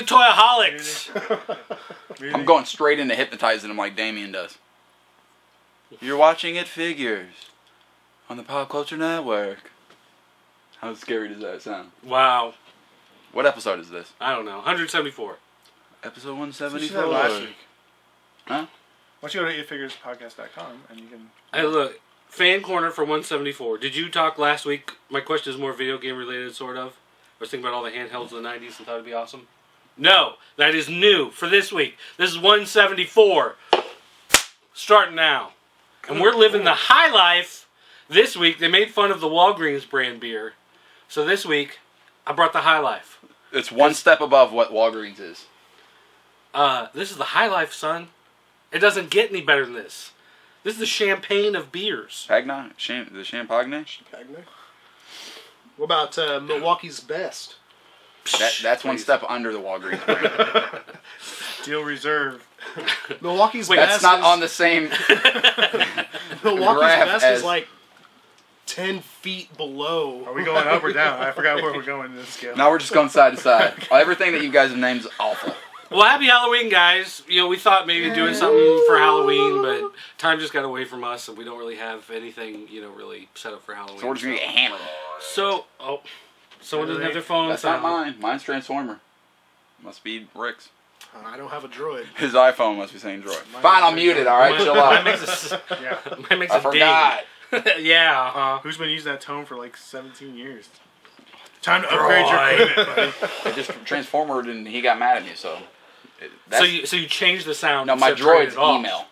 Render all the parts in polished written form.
toyaholics. I'm going straight into hypnotizing them like Damien does. You're watching It Figures on the Pop Culture Network. How scary does that sound? Wow. What episode is this? I don't know. 174. Episode You said 174. last week. Huh? Why don't you go to itfigurespodcast.com and you can... Hey, look. Fan corner for 174. Did you talk last week? My question is more video game related, sort of. I was thinking about all the handhelds in the 90s and thought it'd be awesome. No, that is new for this week. This is 174. Starting now. And we're living the high life. This week, they made fun of the Walgreens brand beer. So this week, I brought the high life. It's one step above what Walgreens is. This is the high life, son. It doesn't get any better than this. This is the champagne of beers. Pagna? The Champagne? What about Milwaukee's Best? That's one step under the Walgreens brand. Steel Reserve. Milwaukee's Wait, Best That's not is, on the same Milwaukee's graph Best as... is like 10 feet below. Are we going up or down? I forgot where we're going in this scale. Now we're just going side to side. Everything that you guys have named is awful. Well, happy Halloween, guys. You know, we thought maybe doing something for Halloween, but time just got away from us, and we don't really have anything, you know, really set up for Halloween. So we're just going to get hammered. So, someone doesn't have their phone. That's not mine. Mine's Transformer. Must be Rick's. I don't have a droid. His iPhone must be saying droid. Fine, I'll mute it, alright? Chill out. Mine makes a, Yeah. mine makes I a forgot. ding. Yeah, Who's been using that tone for like 17 years? Time to upgrade your equipment, buddy. I just transformered and he got mad at me, so... So you changed the sound. No, my instead of turning droid's it off. email.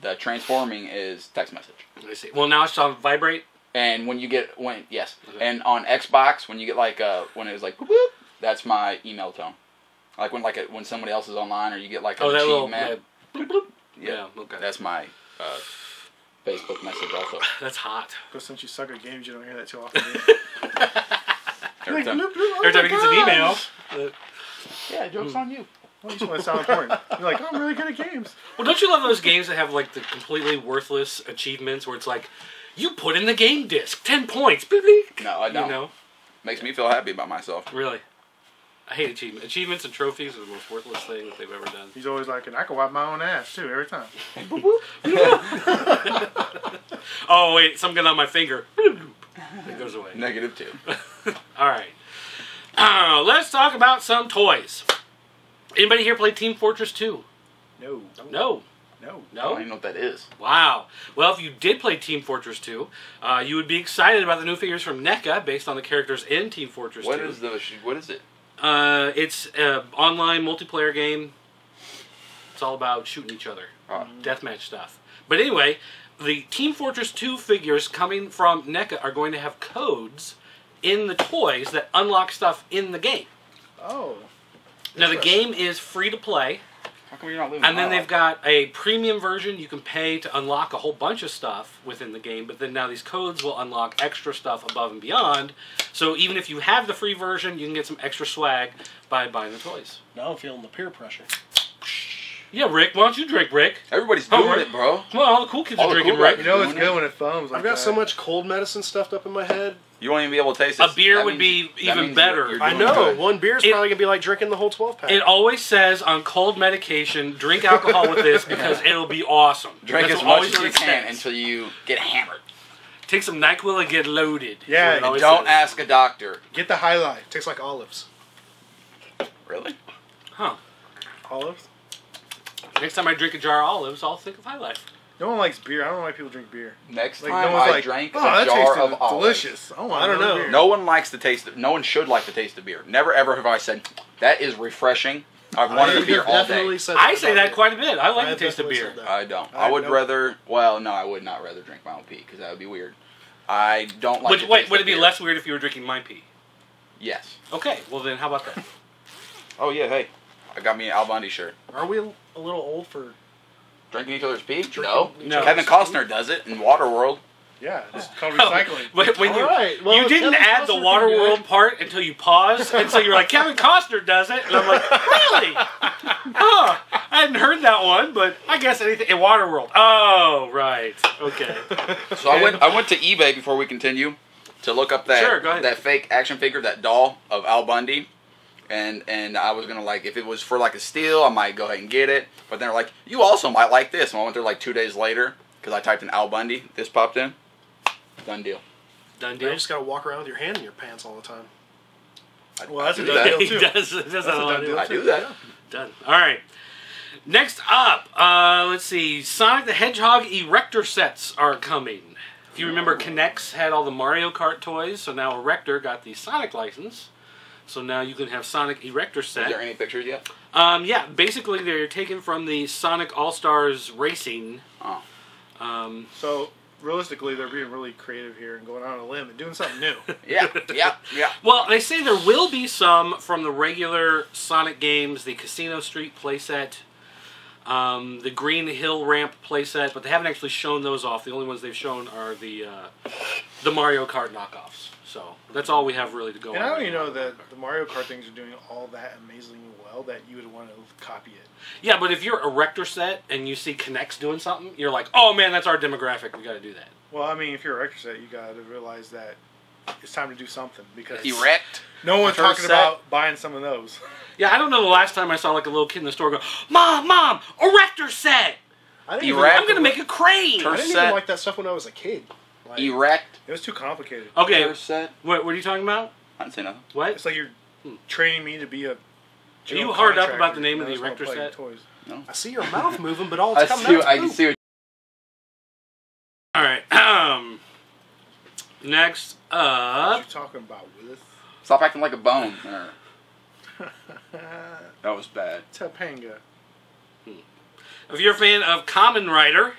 The transforming is text message. I see. Well, now it's on vibrate. And when you get... Yes. Okay. And on Xbox, when you get like... when it was like... Boop, boop, that's my email tone. Like when somebody else is online or you get like an That little... achievement. Bloop, bloop. Yeah, okay. That's my Facebook message also. That's hot. Because since you suck at games, you don't hear that too often. Every time. Every time he gets an email. Yeah, joke's on you. Well, you just want to sound important. You're like, oh, I'm really good at games. Well, don't you love those games that have like the completely worthless achievements where it's like, you put in the game disc, 10 points. Beep, beep. No, I don't. You know? Makes me feel happy about myself. Really. I hate achievements. Achievements and trophies are the most worthless thing that they've ever done. He's always like, and I can wipe my own ass too every time. Oh, wait, something on my finger. It goes away. -2. Alright. Let's talk about some toys. Anybody here play Team Fortress 2? No. No. I don't No? even know what that is. Wow. Well, if you did play Team Fortress 2, you would be excited about the new figures from NECA based on the characters in Team Fortress 2. What is it? It's an online multiplayer game. It's all about shooting each other. Deathmatch stuff. But anyway, the Team Fortress 2 figures coming from NECA are going to have codes in the toys that unlock stuff in the game. Oh. Now, the game is free to play. How come you're not living? And then they've got a premium version you can pay to unlock a whole bunch of stuff within the game, but then now these codes will unlock extra stuff above and beyond. So even if you have the free version, you can get some extra swag by buying the toys. Now I'm feeling the peer pressure. Yeah, Rick, why don't you drink, Rick? Everybody's Oh, doing Rick. it, bro. Come on, all the cool kids All are the drinking, cool Rick. guys. You know it's Doing good when it foams like I've got that. so much cold medicine stuffed up in my head. You won't even be able to taste A it. beer That would means- be that even means better. you're I doing know. good. One beer's probably going to be like drinking the whole 12-pack. It always says on cold medication, drink alcohol with this because it'll be awesome. Drink That's as much always as what you it can says. until you get hammered. Take some NyQuil and get loaded. is Yeah, what it and always Don't says. ask a doctor. Get the High Life. Tastes like olives. Really? Huh. Olives? Next time I drink a jar of olives, I'll think of High Life. No one likes beer. I don't know why people drink beer. Next Like, time no one's I like, drank oh, a that jar tasted of olives. delicious. Oh, I don't know. Beer. No one likes the taste. No one should like the taste of beer. Never ever have I said that is refreshing. I've wanted a beer all day. I say that quite a bit. I like I the taste of definitely beer. said that. I don't. I I would know. rather. Well, no, I would not rather drink my own pee because that would be weird. I don't like. Would, the wait, taste would of it be beer. less weird if you were drinking my pee? Yes. Okay, well then, how about that? Oh yeah. Hey, I got me an Al Bundy shirt. Are we a little old for... Drinking each other's pee? No. No. Kevin Costner does it in Waterworld. Yeah, it's called recycling. But when you Alright, well, you didn't Kevin add the Costner can do Waterworld it. part until you paused, and so you're like, Kevin Costner does it, and I'm like, really? Oh, I hadn't heard that one, but I guess anything in Waterworld. Oh, right, okay. So I went to eBay before we continue to look up that Sure, go ahead. that fake action figure, that doll of Al Bundy, and I was gonna like if it was for like a steal, I might go ahead and get it. But then they're like, you also might like this. And I went there like 2 days later because I typed in Al Bundy. This popped in. Done deal. Done You deal. just gotta walk around with your hand in your pants all the time. Well, that's a do done that. deal too. He does That's a a done lot deal of I do that. Done. All right. Next up, let's see. Sonic the Hedgehog Erector sets are coming. If you remember, Connects had all the Mario Kart toys, so now Erector got the Sonic license. So now you can have Sonic Erector set. Is there any pictures yet? Yeah, basically they're taken from the Sonic All-Stars Racing. Oh. So realistically, they're being really creative here and going on a limb and doing something new. Yeah. Well, they say there will be some from the regular Sonic games, the Casino Street playset, the Green Hill Ramp playset, but they haven't actually shown those off. The only ones they've shown are the Mario Kart knockoffs. So that's all we have really to go And on. I don't even know that the Mario Kart things are doing all that amazingly well that you would want to copy it. Yeah, but if you're a Erector set and you see Connects doing something, you're like, oh man, that's our demographic. We got to do that. Well, I mean, if you're a Erector set, you got to realize that it's time to do something because Erect. no one's First talking set. about buying some of those. Yeah, I don't know the last time I saw like a little kid in the store go, Mom, Erector set! I didn't, Erect. I'm going to make a crane! I First didn't set. even like that stuff when I was a kid. Like, Erect. It was too complicated. Okay, First set. what are you talking about? I didn't say nothing. What? It's like you're training me to be a. Are you hard up about the contractor, name of and I the just Erector wanna set? play Toys. I see your mouth moving, but all I it's coming see. out I is can poop. see. What All right. Next What up. you talking about, Willis? Stop acting like a bone. That was bad. Topanga. If you're a fan of Kamen Rider,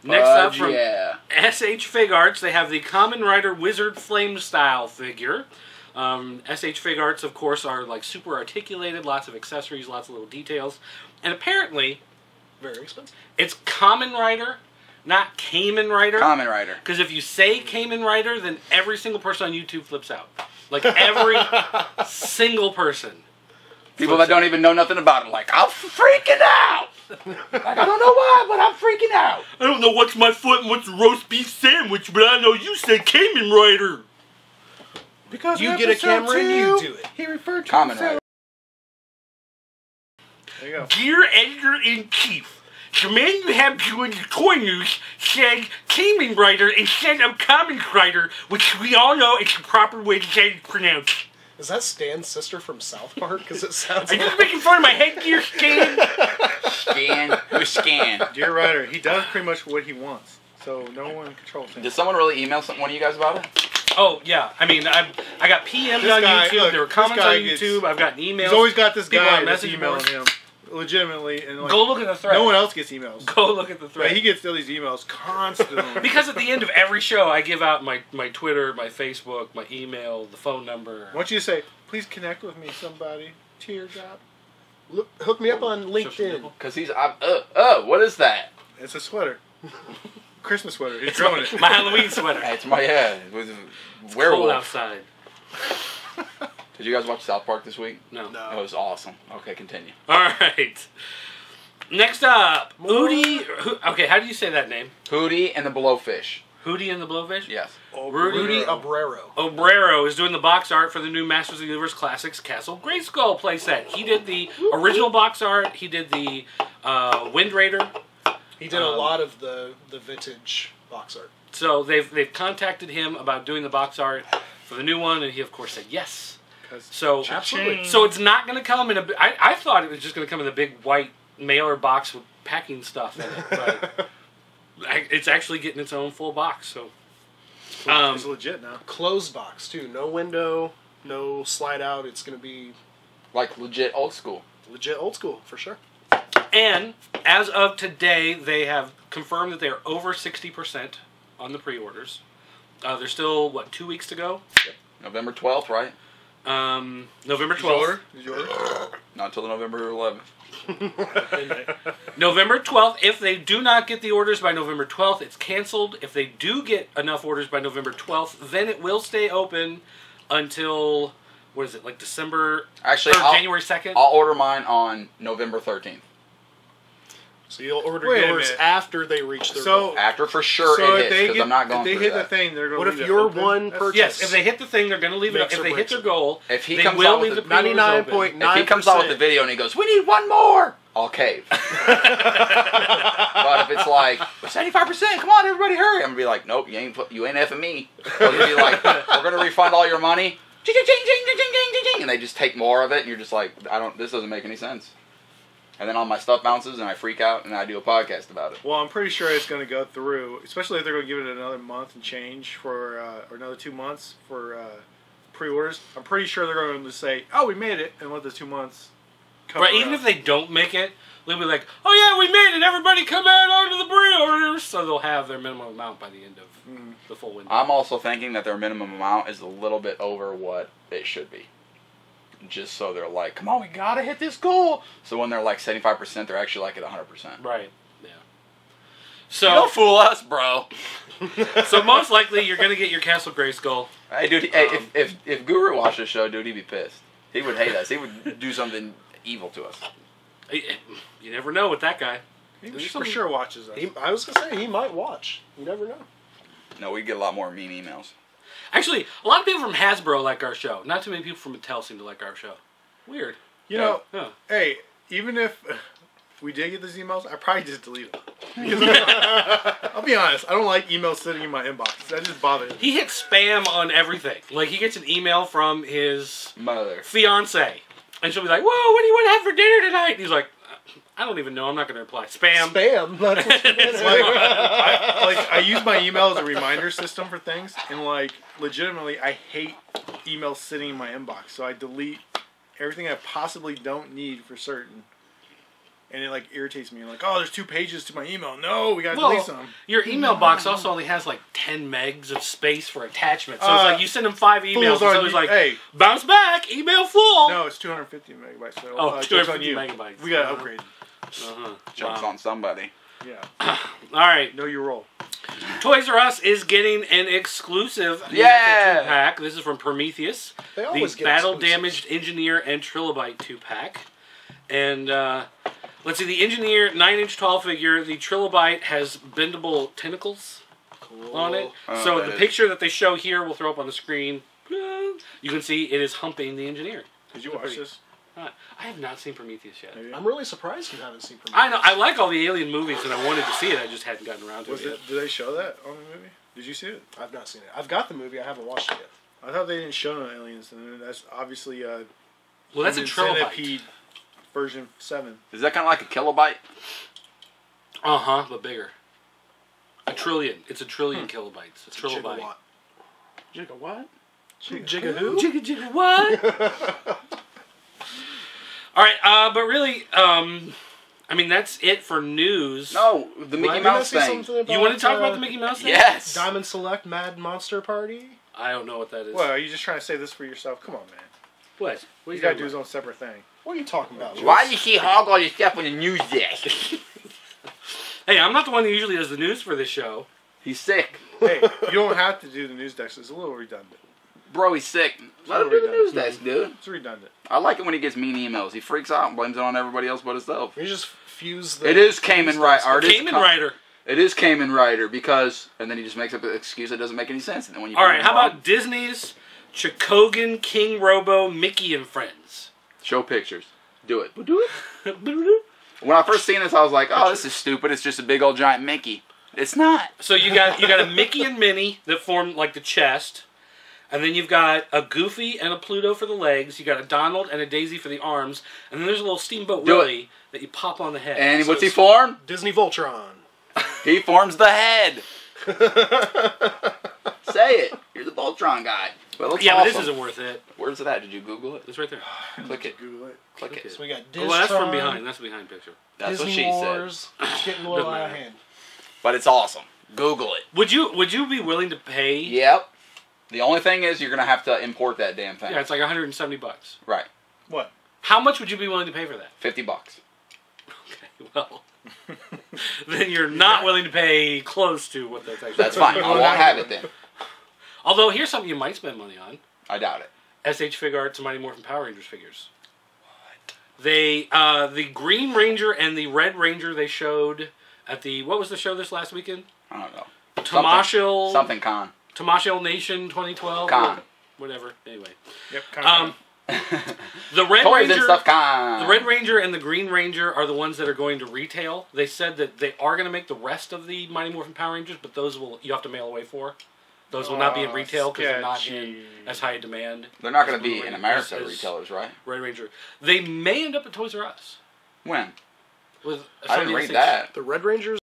next up from yeah. SH Fig Arts, they have the Kamen Rider Wizard Flame Style figure. SH Fig Arts, of course, are like super articulated, lots of accessories, lots of little details. And apparently, Very expensive. it's Kamen Rider, not Kamen Rider. Kamen Rider. Because if you say Kamen Rider, then every single person on YouTube flips out. Like every single person. People that don't even know nothing about it, like, I'm freaking out. Like, I don't know why, but I'm freaking out. I don't know what's my foot and what's a roast beef sandwich, but I know you said Kamen Rider. Because You in get a episode camera and you 2, do it. He referred to Kamen himself. Rider. There you go. Dear Editor-in-Chief, the man you have doing the toy news said Kamen Rider instead of Kamen Rider, which we all know is the proper way to say it pronounced. Is that Stan's sister from South Park? Because it sounds Are you like... making fun of my headgear, Stan? Scan. Who's Scan? Dear writer, he does pretty much what he wants, so no one controls him. Did someone really email one of you guys about it? Oh, yeah. I mean, I got PM'd This on guy- YouTube. look, There were this comments guy on gets- YouTube. I've gotten emails. He's always got this People guy on that's message emailing boards. him, legitimately, and like, Go look at the thread. no one else gets emails. Go look at the But thread. he gets still these emails constantly. Because at the end of every show, I give out my Twitter, my Facebook, my email, the phone number. I want you to say, please connect with me, somebody. Teardrop. Look, hook me up on Social LinkedIn. media. Because he's, what is that? It's a sweater. Christmas sweater. He's It's growing it. my Halloween sweater. It's my, it was a Cold werewolf. outside. Did you guys watch South Park this week? No. No. It was awesome. Okay, continue. All right. Next up, Hootie. Okay, how do you say that name? Hootie and the Blowfish. Hootie and the Blowfish? Yes. Rudy Abrero. Obrero is doing the box art for the new Masters of the Universe Classics Castle Grayskull playset. He did the original box art. He did the Wind Raider. He did a lot of the vintage box art. So they've contacted him about doing the box art for the new one, and he of course said yes. So Absolutely. So it's not going to come in a. I thought it was just going to come in a big white mailer box with packing stuff in it, but it's actually getting its own full box. So It's legit now. Closed box, too. No window, no slide out. It's going to be Like legit old school. legit old school, for sure. and as of today, they have confirmed that they are over 60% on the pre-orders. There's still 2 weeks to go. November 12th, right? November Did you 12th. order? Did you order? Not until November 11th. November 12th. If they do not get the orders by November 12th, it's canceled. If they do get enough orders by November 12th, then it will stay open until, what is it, like December? Actually, or January 2nd? I'll order mine on November 13th. So you'll order Wait a yours minute. after they reach their So- goal. After for sure So it if they hits, because get, I'm not going if they through hit that. the thing, they're going What to if leave it you're open? one That's- purchase? Yes, if they hit the thing, they're going to leave it up. Makes If or they hit breaks their it. goal, If he they comes will out with leave the- the pre-orders open. 99.9%. If he comes out with the video and he goes, "We need one more," I'll cave. But if it's like 75%, come on, everybody, hurry! I'm gonna be like, "Nope, you ain't effing me." Or you'll be like, "We're gonna refund all your money." Ching, ching, ching, ching, ching, ching, ching, and they just take more of it, and you're just like, This doesn't make any sense. And then all my stuff bounces, and I freak out, and I do a podcast about it. Well, I'm pretty sure it's going to go through, especially if they're going to give it another month and change for, or another 2 months for pre-orders. I'm pretty sure they're going to say, "Oh, we made it," and let the 2 months come Right, even if they don't make it, they'll be like, "Oh yeah, we made it! Everybody come out onto the pre-orders!" So they'll have their minimum amount by the end of the full window. I'm also thinking that their minimum amount is a little bit over what it should be. Just so they're like, "Come on, we gotta hit this goal." So when they're like 75%, they're actually like at 100%. Right. Yeah. So don't fool us, bro. So most likely you're gonna get your Castle Grayskull. Hey, dude. Hey, if Guru watched the show, dude, he'd be pissed. He would hate us. He would do something evil to us. You never know with that guy. He for sure watches us. I was going to say, he might watch. You never know. No, we'd get a lot more mean emails. Actually, a lot of people from Hasbro like our show. Not too many people from Mattel seem to like our show. Weird. You know, Huh. hey, even if we did get these emails, I probably just delete them. Because I'll be honest, I don't like emails sitting in my inbox. That just bothers me. He hits spam on everything. Like, he gets an email from his Mother. fiance, and she'll be like, "Whoa, what do you want to have for dinner tonight?" And he's like, "I don't even know. I'm not going to reply." Spam. Spam. That's what It's I use my email as a reminder system for things, and like legitimately, I hate emails sitting in my inbox. So I delete everything I possibly don't need for certain, and it like irritates me. Like, oh, there's 2 pages to my email. No, we gotta delete some. Your email box also only has like 10 megs of space for attachments. So it's like you send him 5 emails, and fools so on he's you- like, hey. "Bounce back, email full." No, it's 250 megabytes. So, Oh, joke's on 250 you. megabytes. We gotta upgrade. Jokes on somebody. Yeah, All right. know your role. Toys R Us is getting an exclusive Yeah! 2-pack. This is from Prometheus. They always The get Battle exclusives. Damaged Engineer and Trilobite 2-pack. And let's see, the Engineer 9-inch tall figure. The Trilobite has bendable tentacles on it. Oh, So that the is- picture that they show here, we'll throw up on the screen. You can see it is humping the Engineer. Did you watch this? I have not seen Prometheus yet. I'm really surprised you haven't seen Prometheus. I know. I like all the Alien movies, and I wanted to see it. I just hadn't gotten around to it yet. Did they show that on the movie? Did you see it? I've not seen it. I've got the movie. I haven't watched it yet. I thought they didn't show no aliens, and that's obviously Well, that's a Human Trilobite. Centipede version 7. Is that kind of like a kilobyte? But bigger. A trillion. It's a trillion kilobytes. A trilobite. Gigawatt. Jigga what? Giga who? Jigga jigga what? All right, but really, I mean, that's it for news. No, the Mickey Didn't I Mouse see thing. something You want to talk about the Mickey Mouse thing? Yes. Diamond Select Mad Monster Party? I don't know what that is. Well, are you just trying to say this for yourself? Come on, man. What? What He's you got to talking do his about? own separate thing. What are you talking about? Why do you keep hog all your stuff on the news desk? Hey, I'm not the one who usually does the news for this show. He's sick. Hey, you don't have to do the news desk. It's a little redundant. Bro, he's sick. Let him do the news desk, dude. It's redundant. I like it when he gets mean emails. He freaks out and blames it on everybody else but himself. We just fuse the... It is Kamen Rider. Kamen Rider. It is Kamen Rider because, and then he just makes up an excuse that doesn't make any sense. And then when you All prove right, him how wrong, about Disney's Chokogan, King Robo, Mickey and Friends? show pictures? Do it. Do it. When I first seen this, I was like, "Oh, this is stupid. It's just a big old giant Mickey." It's not. So you got a Mickey and Minnie that form like the chest, and then you've got a Goofy and a Pluto for the legs. You got a Donald and a Daisy for the arms, and then there's a little Steamboat Do it. Willie that you pop on the head. And So what's he it's- form? Disney Voltron. He forms the head. Say it. You're the Voltron guy. But it looks Yeah, but awesome. this isn't worth it. Where's it at? Did you Google it? It's right there. Click it. Google it. Click Click it. So we got Oh, Disney. well, that's from behind. That's the behind picture. That's Disney what she Wars. said. It's getting a little Doesn't out of matter. hand. But it's awesome. Google it. Would you be willing to pay? Yep. The only thing is you're going to have to import that damn thing. Yeah, it's like $170. Right. What? How much would you be willing to pay for that? $50. Okay, well, then you're not willing to pay close to what that's actually. That's fine. I won't have it then. Although here's something you might spend money on: I doubt it. SH Fig Arts and Mighty Morphin Power Rangers figures. They the Green Ranger and the Red Ranger they showed at the what was the show this last weekend? I don't know. Tamashil Con. Tamashil Nation 2012 Con. Whatever. Anyway. Yep. Con. The Red Toys Ranger and stuff con. The Red Ranger and the Green Ranger are the ones that are going to retail. They said that they are going to make the rest of the Mighty Morphin Power Rangers, but those you have to mail away for. Those will not be in retail because they're not in as high demand. They're not going to be in America retailers, right? Red Ranger. They may end up at Toys R Us. When? I didn't read that. The Red Ranger's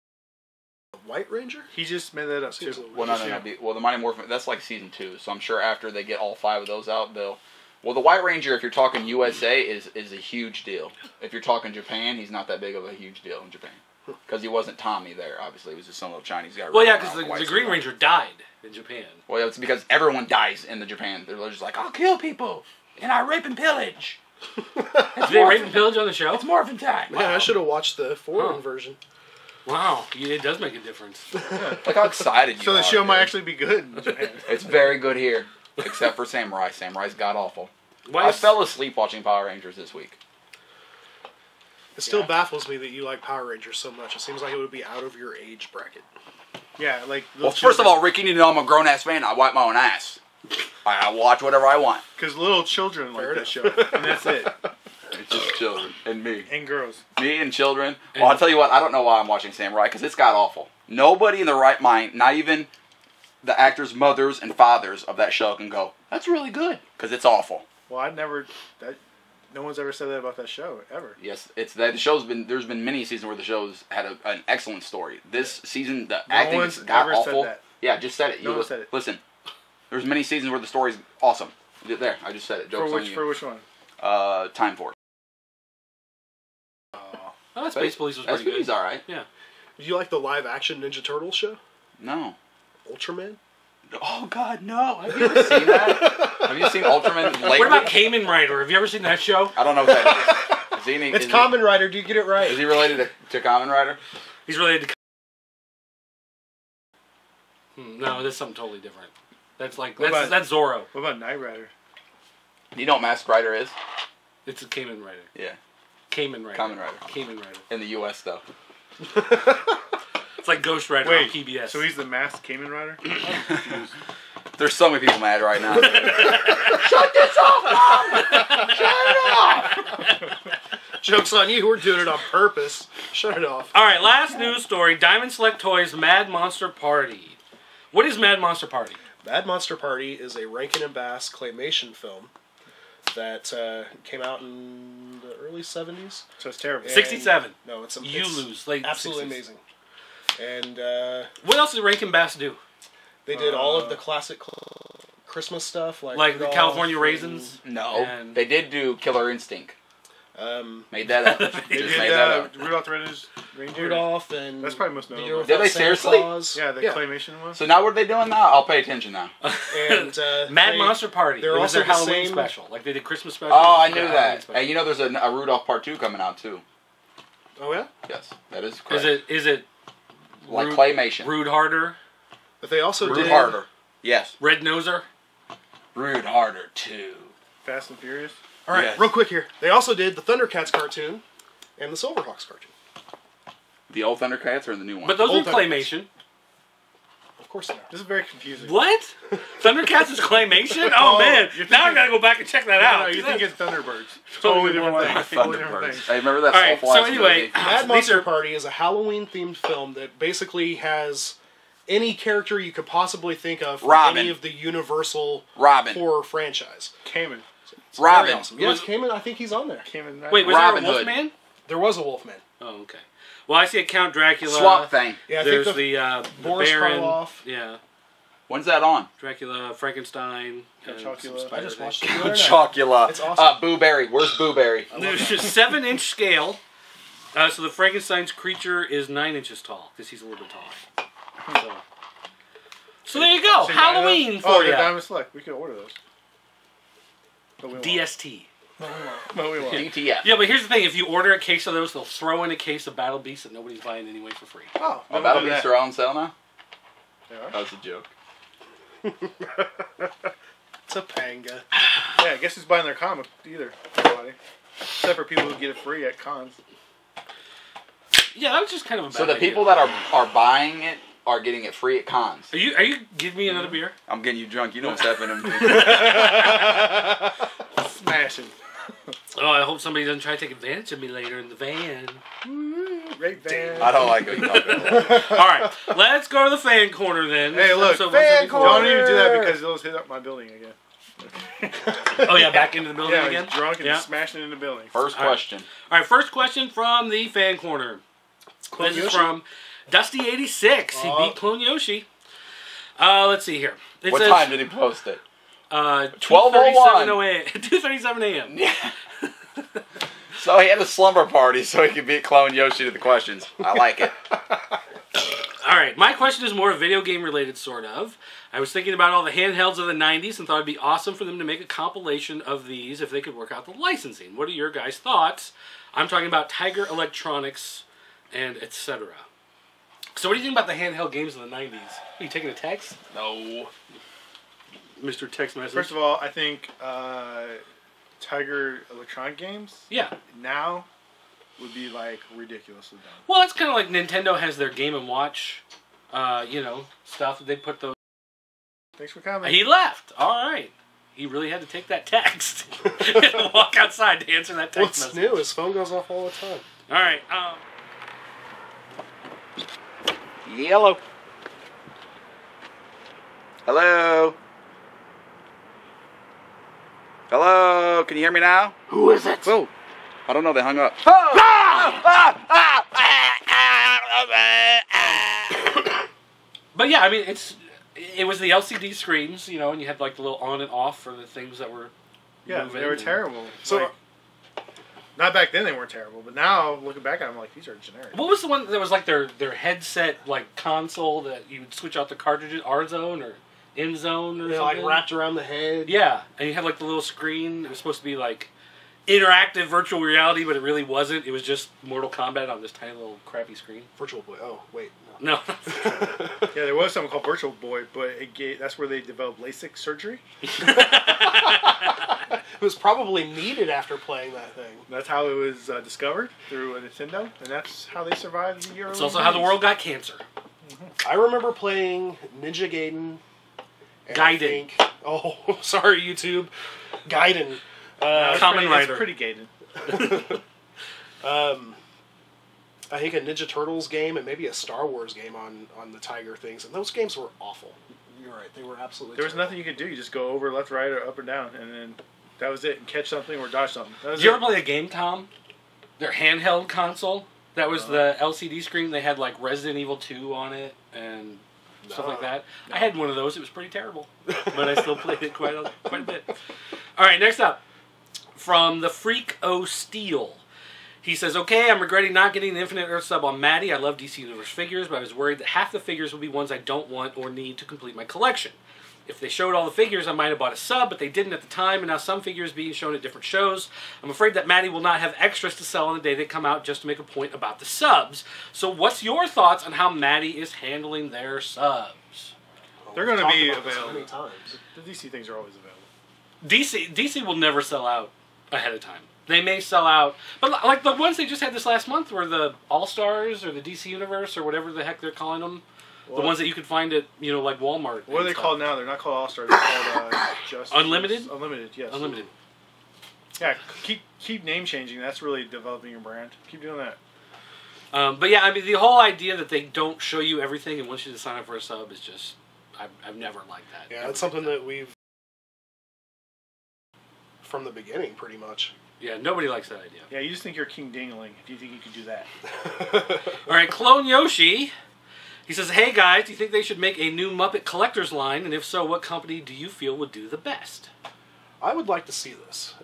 the White Ranger? He just made that up too. Well, no. Well, the Mighty Morphin, that's like season 2, so I'm sure after they get all 5 of those out, they'll... Well, the White Ranger, if you're talking USA, is a huge deal. If you're talking Japan, he's not that big of a huge deal in Japan. Because he wasn't Tommy there, obviously. He was just some little Chinese guy. Well, yeah, because the Green Ranger died in Japan. Well, yeah, it's because everyone dies in the Japan. They're just like, I'll kill people, and I rape and pillage. Did they rape and pillage on the show? It's Morphin time. Man, I should have watched the foreign version. Wow, yeah, it does make a difference. Look how excited you are. So the show might dude. actually be good in Japan. It's very good here, except for Samurai. Samurai's god-awful. Why I fell asleep watching Power Rangers this week. It still baffles me that you like Power Rangers so much. It seems like it would be out of your age bracket. Yeah, like... Well, first of all, Ricky, you know I'm a grown-ass man. I wipe my own ass. I watch whatever I want. Because little children like this show, and that's it. It's just children and me. And girls. Me and children. Well, I'll tell you what, I don't know why I'm watching Samurai, because it's god-awful. Nobody in the right mind, not even the actors' mothers and fathers of that show can go, that's really good, because it's awful. Well, no one's ever said that about that show, ever. Yes, it's that the show's been. There's been many seasons where the show's had an excellent story. This season, the acting is god awful. Said that. Yeah, just said it. No one said it. Listen, there's many seasons where the story's awesome. There, I just said it. Joke's on you. For which one? Time Force. Oh, Space Police was pretty good. He's all right. Yeah. Do you like the live-action Ninja Turtles show? No. Ultraman? Oh God, no! Have you ever seen that? Have you seen Ultraman lately? What about Kamen Rider? Have you ever seen that show? I don't know what that is. Is he any, It's Kamen Rider. Do you get it right? Is he related to Kamen Rider? He's related to... No, that's something totally different. That's like... That's Zorro. What about Knight Rider? You know what Masked Rider is? It's a Kamen Rider. Yeah. Kamen Rider. Kamen Rider. Kamen Rider. In the U.S. though. It's like Ghost Rider on PBS. So he's the masked Kamen Rider? There's so many people mad right now. Shut this off, Mom! Shut it off! Joke's on you. We're doing it on purpose. Shut it off. All right, last news story. Diamond Select Toys Mad Monster Party. What is Mad Monster Party? Mad Monster Party is a Rankin and Bass claymation film that came out in the early 70s. So it's terrible. And 67. No, it's You lose. Late absolutely 60s. amazing. And what else did Rankin Bass do? they did all of the classic Christmas stuff, like the Rudolph California Raisins. No, And- they did do Killer Instinct. Made Made that up. They Just did made that up. Rudolph the Red-Nosed Reindeer. Rudolph and That's probably most The notable. Year Did Without they Santa seriously? Claus. Yeah, the claymation one. So now what are they doing now? I'll pay attention now. And Mad Monster Party. they're It was also their the Halloween same- special. Like they did Christmas special. Oh, I knew Halloween that. special. Hey, you know there's a Rudolph Part 2 coming out too. Oh yeah, Yes, that is correct. Is it like Rude- claymation? Rude Harder? but they also Rude did Harder. Yes. Red Noser? Rude Harder 2. Fast and Furious. All right, Yes. real quick here. They also did the Thundercats cartoon and the Silverhawks cartoon. The old Thundercats or the new one? But those Old are claymation. Of course they are. This is very confusing. What? Thundercats is claymation? Oh, man. you're Now I thinking- gotta go back and check that No, out. no, you think it's Thunderbirds. Totally Totally different different thing. Totally different Thunderbirds. thing. Hey, remember that? All right, Soulfly so anyway, movie? Mad These Monster are- Party is a Halloween-themed film that basically has any character you could possibly think of from Robin. any of the Universal Robin. horror franchise. Cayman. It's very Robin. awesome. Yes, Cayman, I think he's on there. Cayman. Wait, was Robin there a Hood. Wolfman? There was a Wolfman. Oh, okay. Well, I see a Count Dracula. Swamp Thing. Yeah, I There's think the Boris Baron. Karloff. Yeah. When's that on? Dracula, Frankenstein. Chocula. I just watched it. it. the other night. Chocula. It's awesome. Boo Berry. Where's Boo Berry? There's just 7-inch scale. So the Frankenstein's creature is 9 inches tall because he's a little bit taller. So there you go. So Halloween Oh, for they're you. Diamond Select. We could order those. But we won't. DST. But we won't. DTF. Yeah, but here's the thing. If you order a case of those, they'll throw in a case of Battle Beasts that nobody's buying anyway for free. Oh, Oh, Battle Beasts are on sale now? They are? That was a joke. It's a panga. Yeah, I guess who's buying their comic either. Nobody. Except for people who get it free at cons. Yeah, that was just kind of a bad So the idea. people that are buying it are getting it free at cons. Are you giving me another beer? I'm getting you drunk. You know what's happening. Smashing. Oh, I hope somebody doesn't try to take advantage of me later in the van. Great van. I don't like what you're talking about. All right, let's go to the fan corner then. Hey, look, So fan 174. corner. Don't even do that because they'll hit up my building again. Oh yeah, back into the building Yeah, again. he's drunk and Yeah. smashing in the building. First question. All right, first question from the fan corner. This is from Dusty86. He beat Clone Yoshi. Let's see here. It What says, time did he post it? 12:01. 2:37 a.m. Yeah. So he had a slumber party so he could beat Clone Yoshi to the questions. I like it. All right, my question is more video game related, sort of. I was thinking about all the handhelds of the 90s and thought it'd be awesome for them to make a compilation of these if they could work out the licensing. What are your guys' thoughts? I'm talking about Tiger Electronics and etc. So what do you think about the handheld games of the 90s? Are you taking a text? No. Mr. Text Message. First of all, I think Tiger Electronic Games Yeah. now would be like ridiculously dumb. Well, that's kind of like Nintendo has their Game & Watch, stuff. They put those... Thanks for coming. He left. All right. He really had to take that text and walk outside to answer that text What's message. new? His phone goes off all the time. All right. Yellow. Hello. Hello. Can you hear me now? Who is it? Whoa. I don't know. They hung up. But yeah, I mean, it was the LCD screens, and you had like the little on and off for the things that were Yeah, moving they were and- terrible. So- Like, not back then they weren't terrible, but now looking back at them, I'm like, these are generic. What was the one that was like their headset like console that you would switch out the cartridges, R zone or M zone or They're like something? wrapped around the head. Yeah, and you had like the little screen. It was supposed to be like interactive virtual reality, but it really wasn't. It was just Mortal Kombat on this tiny little crappy screen. Virtual Boy. Oh, wait. No. Yeah, there was something called Virtual Boy, but that's where they developed LASIK surgery. It was probably needed after playing that thing. That's how it was discovered through a Nintendo, and that's how they survived the early It's also how the 90s. world got cancer. I remember playing Ninja Gaiden. and I Gaiden. think- Oh, sorry, YouTube. Gaiden. Kamen Rider. It's pretty gated. I think a Ninja Turtles game and maybe a Star Wars game on the Tiger things, and those games were awful. You're right, they were absolutely There was terrible. nothing you could do. You just go over left, right, or up or down, and then that was it. And catch something or dodge something. That was Did you it. ever play a game, Tom? Their handheld console? That was the LCD screen. They had like Resident Evil 2 on it and stuff like that. I had one of those. It was pretty terrible. But I still played it quite a bit. All right, next up. From the Freak O Steel. He says, okay, I'm regretting not getting the Infinite Earth sub on Maddie. I love DC Universe figures, but I was worried that half the figures would be ones I don't want or need to complete my collection. If they showed all the figures, I might have bought a sub, but they didn't at the time, and now some figures being shown at different shows. I'm afraid that Maddie will not have extras to sell on the day they come out just to make a point about the subs. So what's your thoughts on how Maddie is handling their subs? They're going to Talked be about this available. many times. The DC things are always available. DC will never sell out ahead of time. They may sell out, but like the ones they just had this last month were the All-Stars or the DC Universe or whatever the heck they're calling them. The ones that you could find at, like Walmart. What are they called now? They're not called All-Stars. They're called just... Unlimited? Unlimited, yes. Unlimited. Yeah, keep name changing. That's really developing your brand. Keep doing that. But yeah, I mean, the whole idea that they don't show you everything and want you to sign up for a sub is just... I've never liked that. Yeah, Never that's something liked that we've... from the beginning, pretty much. Yeah, nobody likes that idea. Yeah, you just think you're King Dingling if you think you could do that. All right, Clone Yoshi. He says, hey guys, do you think they should make a new Muppet collector's line? And if so, what company do you feel would do the best? I would like to see this.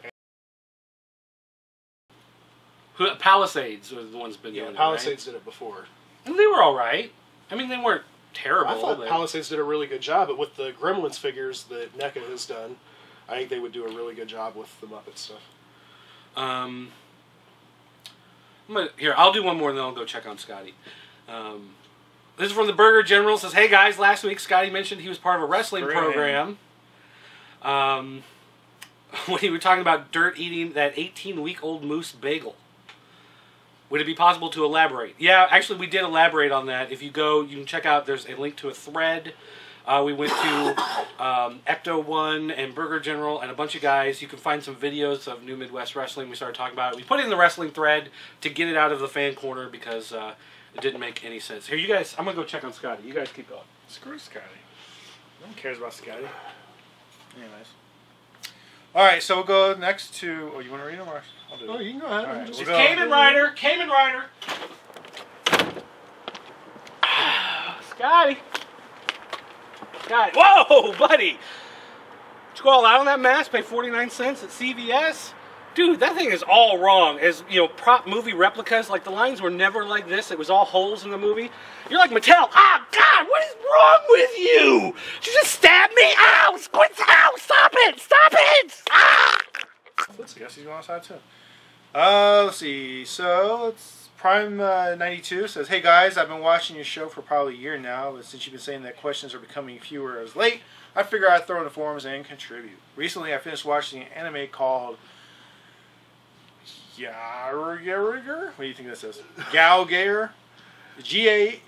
Palisades are the ones been Yeah, doing it, Palisades did it before. right? And they were all right. I mean, they weren't terrible. I thought but- Palisades did a really good job, but with the Gremlins figures that NECA has done, I think they would do a really good job with the Muppet stuff. Here, I'll do one more and then I'll go check on Scotty. This is from the Burger General. It says, hey guys, last week Scotty mentioned he was part of a wrestling Screaming. program. when you were talking about Dirt eating that 18-week-old moose bagel. Would it be possible to elaborate? Yeah, actually, we did elaborate on that. If you go, you can check out, there's a link to a thread. We went to Ecto One and Burger General and a bunch of guys. You can find some videos of New Midwest Wrestling. We started talking about it. We put it in the wrestling thread to get it out of the fan corner because it didn't make any sense. Here, you guys, I'm going to go check on Scotty. You guys keep going. Screw Scotty. No one cares about Scotty. Anyways. Alright, so we'll go next to... Oh, you want to read them? Or I'll do it. Oh, you can go ahead. Right, It's Kamen Rider. Kamen Rider. Scotty. Scotty. Whoa, buddy. Did you go all out on that mask? Pay 49 cents at CVS? Dude, that thing is all wrong. As, you know, prop movie replicas, like the lines were never like this. It was all holes in the movie. You're like Mattel. Ah, God, what is wrong with you? Did you just stab me? Ow, quit, ow, stop it, stop it. Ah! Let's see, I guess he's going outside too. Let's see, so it's Prime 92 says, hey guys, I've been watching your show for probably a year now, but since you've been saying that questions are becoming fewer as late, I figure I'd throw in the forums and contribute. Recently I finished watching an anime called Gaogair? What do you think this is? Gaogair? Gaogiaigar.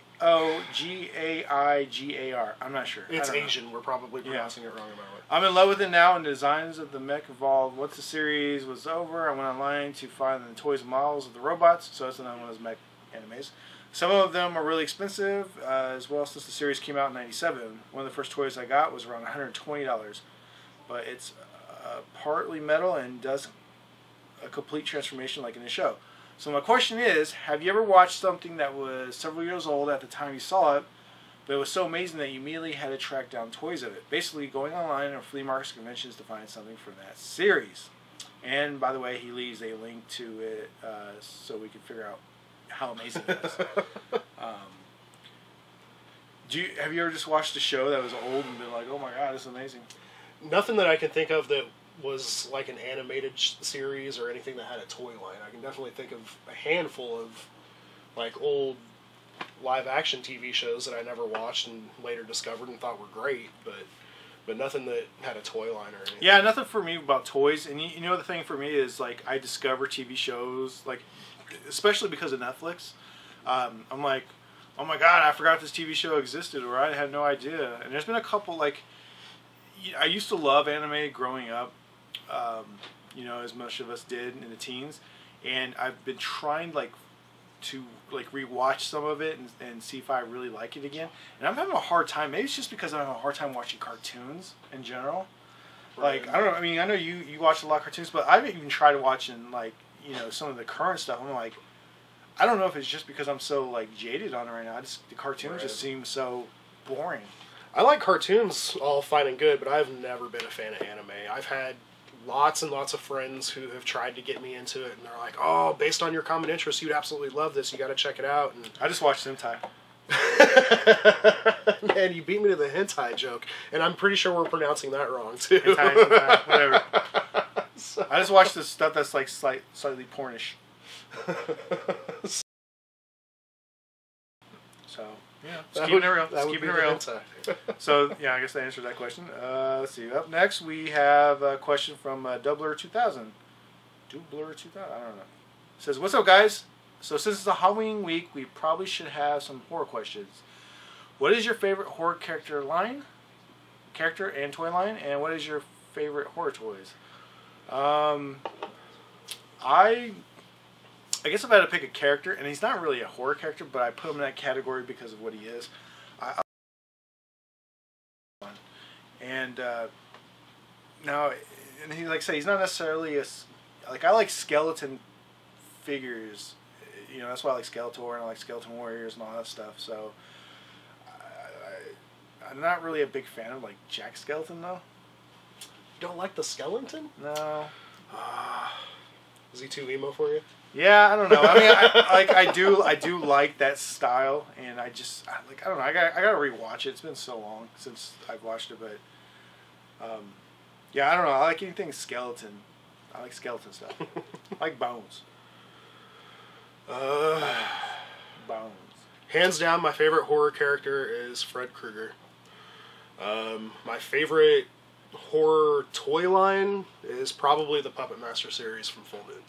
I'm not sure. It's Asian. We're probably pronouncing it wrong about it. I'm in love with it now, and the designs of the mech evolved. Once the series was over, I went online to find the toys and models of the robots, so that's another one of those mech animes. Some of them are really expensive, as well, since the series came out in '97. One of the first toys I got was around $120, but it's partly metal and does a complete transformation like in the show. So my question is, have you ever watched something that was several years old at the time you saw it, but it was so amazing that you immediately had to track down toys of it? Basically going online or flea markets, conventions to find something from that series. And by the way, he leaves a link to it so we can figure out how amazing it is. Have you ever just watched a show that was old and been like, oh my god, this is amazing? Nothing that I can think of that was like an animated series or anything that had a toy line. I can definitely think of a handful of like old live action TV shows that I never watched and later discovered and thought were great, but nothing that had a toy line or anything. Yeah, nothing for me about toys. And you know the thing for me is like I discover TV shows, like especially because of Netflix. I'm like, oh my god, I forgot this TV show existed, or I had no idea. And there's been a couple, like, I used to love anime growing up. You know, as most of us did in the teens, and I've been trying to rewatch some of it and see if I really like it again. And I'm having a hard time. Maybe it's just because I'm having a hard time watching cartoons in general. Right. Like I don't know. I mean, I know you watch a lot of cartoons, but I've even tried watching some of the current stuff. I'm like, I don't know if it's just because I'm so like jaded on it right now. The cartoons just seem so boring. I like cartoons all fine and good, but I've never been a fan of anime. I've had lots and lots of friends who have tried to get me into it, and they're like, oh, based on your common interests, you'd absolutely love this. You got to check it out. And I just watched hentai. Man, you beat me to the hentai joke, and I'm pretty sure we're pronouncing that wrong, too. Hentai, whatever. So. I just watched this stuff that's like slightly pornish. So, yeah, just keeping it real. Just keeping it real. So, yeah, I guess I answered that question. Let's see. Up next, we have a question from Doubler2000. Doubler2000? I don't know. It says, what's up, guys? So, since it's a Halloween week, we probably should have some horror questions. What is your favorite horror character and toy line? And what is your favorite horror toys? I guess if I had to pick a character, and he's not really a horror character, but I put him in that category because of what he is. Now, and he like I say, he's not necessarily I like skeleton figures. You know, that's why I like Skeletor and I like Skeleton Warriors and all that stuff. So, I'm not really a big fan of like Jack Skeleton though. You don't like the skeleton? No. Is he too emo for you? Yeah, I don't know. I mean, I do like that style, and I don't know. I gotta rewatch it. It's been so long since I've watched it, but yeah, I don't know. I like anything skeleton. I like skeleton stuff. I like bones. Bones. Hands down, my favorite horror character is Fred Krueger. My favorite horror toy line is probably the Puppet Master series from Full Moon.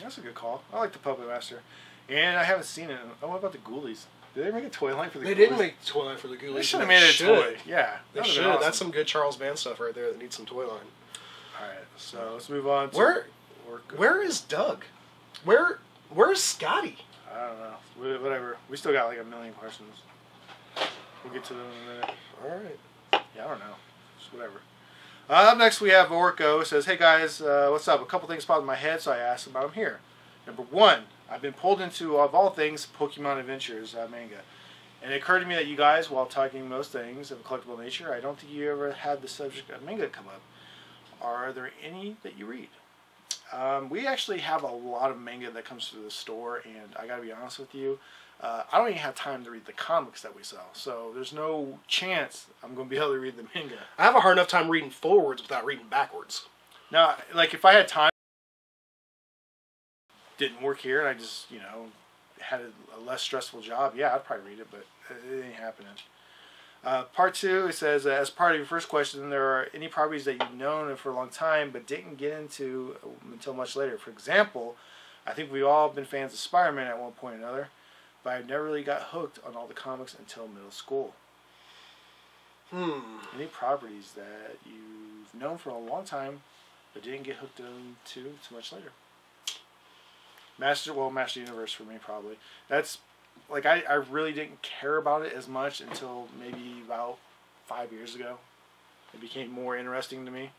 That's a good call. I like the Puppet Master. And I haven't seen it. Oh, what about the Ghoulies? Did they make a toy line for the Ghoulies? They didn't make a toy line for the Ghoulies. They should have made it a toy. Yeah. They should. Awesome. That's some good Charles Band stuff right there that needs some toy line. Alright, so let's move on to... Where is Doug? Where's Scotty? I don't know. Whatever. We still got like a million questions. We'll get to them in a minute. Alright. Yeah, I don't know. Just whatever. Up next we have Orko. It says, hey guys, what's up? A couple things popped in my head, so I asked about them here. Number one, I've been pulled into, of all things, Pokemon Adventures manga. And it occurred to me that you guys, while talking most things of a collectible nature, I don't think you ever had the subject of manga come up. Are there any that you read? We actually have a lot of manga that comes to the store, and I gotta be honest with you, I don't even have time to read the comics that we sell, so there's no chance I'm going to be able to read the manga. I have a hard enough time reading forwards without reading backwards. Now, like, if I had time, didn't work here, and I just, you know, had a less stressful job, yeah, I'd probably read it, but it ain't happening. Part 2, it says, as part of your first question, there are any properties that you've known for a long time but didn't get into until much later. For example, I think we've all been fans of Spider-Man at one point or another, but I never really got hooked on all the comics until middle school. Any properties that you've known for a long time but didn't get hooked into too much later? Master Universe for me, probably. That's, like, I really didn't care about it as much until maybe about 5 years ago. It became more interesting to me.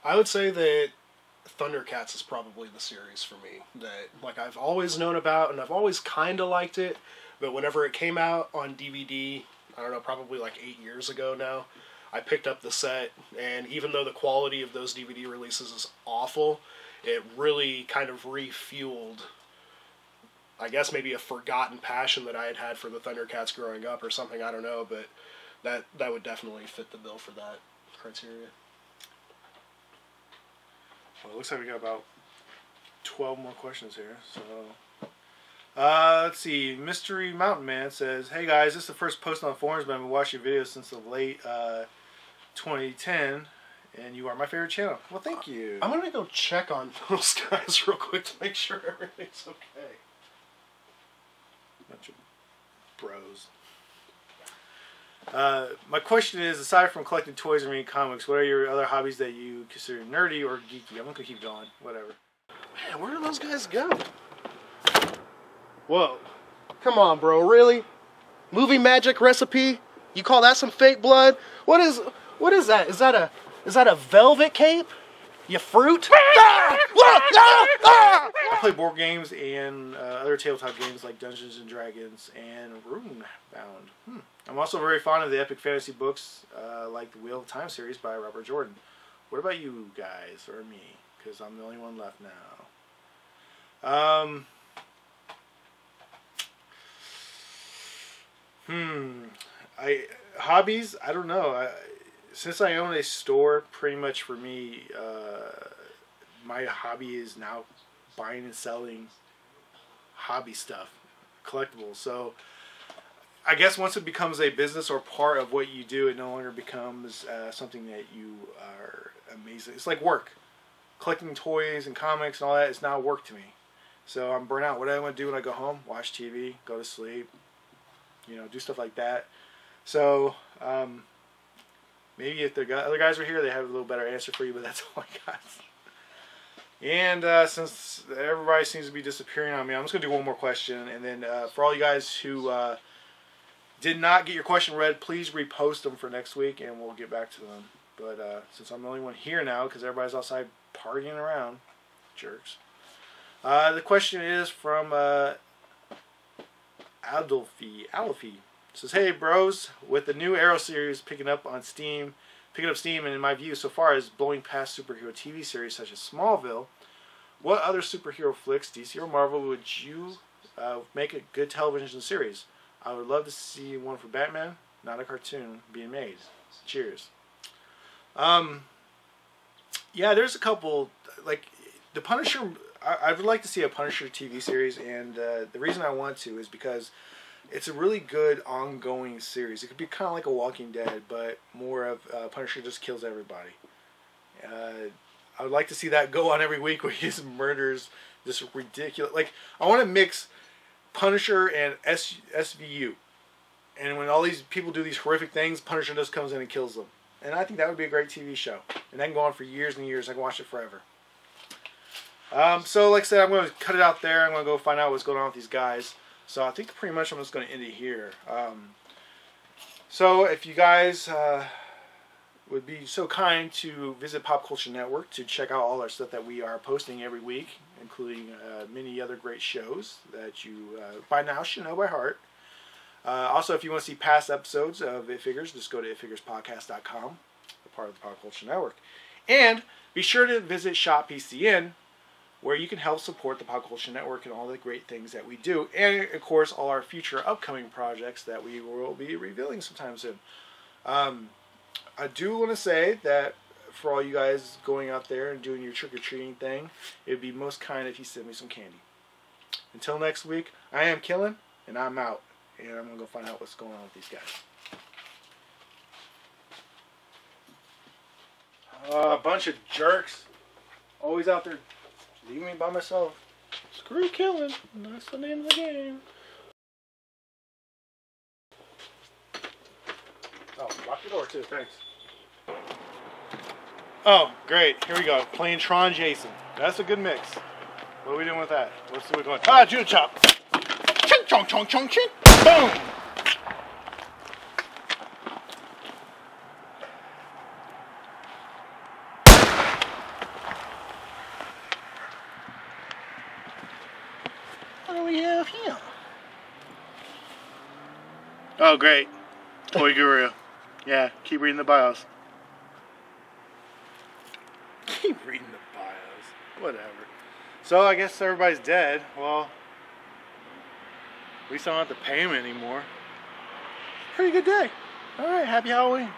I would say that Thundercats is probably the series for me that, like, I've always known about, and I've always kind of liked it, but whenever it came out on DVD, I don't know, probably like 8 years ago now, I picked up the set, and even though the quality of those DVD releases is awful, it really kind of refueled, I guess, maybe a forgotten passion that I had had for the Thundercats growing up or something, I don't know, but that would definitely fit the bill for that criteria. Well, it looks like we got about 12 more questions here. So, let's see. Mystery Mountain Man says, hey guys, this is the first post on the forums, but I've been watching videos since the late 2010, and you are my favorite channel. Well, thank you. I'm going to go check on those guys real quick to make sure everything's okay. Bunch of bros. My question is, aside from collecting toys and reading comics, what are your other hobbies that you consider nerdy or geeky? I'm going to keep going. Whatever. Man, where do those guys go? Whoa. Come on, bro. Really? Movie magic recipe? You call that some fake blood? What is that? Is that a velvet cape? You fruit? I play board games and other tabletop games like Dungeons and Dragons and Runebound. I'm also very fond of the epic fantasy books like the Wheel of Time series by Robert Jordan. What about you guys or me? Because I'm the only one left now. Hobbies? I don't know. Since I own a store, pretty much for me, my hobby is now buying and selling hobby stuff, collectibles. So I guess once it becomes a business or part of what you do, it no longer becomes something that you are amazing. It's like work. Collecting toys and comics and all that is now work to me. So I'm burnt out. What do I want to do when I go home? Watch TV, go to sleep, you know, do stuff like that. So maybe if the other guys were here, they have a little better answer for you, but that's all I got. And since everybody seems to be disappearing on me, I'm just going to do one more question. And then for all you guys who did not get your question read, please repost them for next week, and we'll get back to them. But since I'm the only one here now, because everybody's outside partying around, jerks. The question is from Adolfi. It says, hey bros, with the new Arrow series picking up steam, and in my view so far is blowing past superhero TV series such as Smallville, what other superhero flicks, DC or Marvel, would you make a good television series? I would love to see one for Batman, not a cartoon, being made. Cheers. Yeah, there's a couple, like the Punisher. I would like to see a Punisher TV series, and the reason I want to is because it's a really good ongoing series. It could be kind of like a Walking Dead, but more of Punisher just kills everybody. I would like to see that go on every week where he just murders this ridiculous... Like, I want to mix Punisher and SVU. And when all these people do these horrific things, Punisher just comes in and kills them. And I think that would be a great TV show. And that can go on for years and years. I can watch it forever. So, like I said, I'm going to cut it out there. I'm going to go find out what's going on with these guys. So I think pretty much I'm just going to end it here. So if you guys would be so kind to visit Pop Culture Network to check out all our stuff that we are posting every week, including many other great shows that you by now should know by heart. Also, if you want to see past episodes of It Figures, just go to itfigurespodcast.com, a part of the Pop Culture Network. And be sure to visit Shop PCN, where you can help support the Pop Culture Network and all the great things that we do. And, of course, all our future upcoming projects that we will be revealing sometime soon. I do want to say that for all you guys going out there and doing your trick-or-treating thing, it would be most kind if you send me some candy. Until next week, I am Killen, and I'm out. And I'm going to go find out what's going on with these guys. A bunch of jerks. Always out there. Leave me by myself. Screw Killing. That's the name of the game. Oh, lock the door too. Thanks. Oh, great. Here we go. Playing Tron Jason. That's a good mix. What are we doing with that? Let's see what's going on. Ah, Judo Chop. Ching, chong, chong, chong, ching. Boom. What do we have here? Oh, great. Toy Guru. Yeah, keep reading the bios. Keep reading the bios. Whatever. So, I guess everybody's dead. Well, at least I don't have to pay him anymore. Pretty good day. Alright, happy Halloween.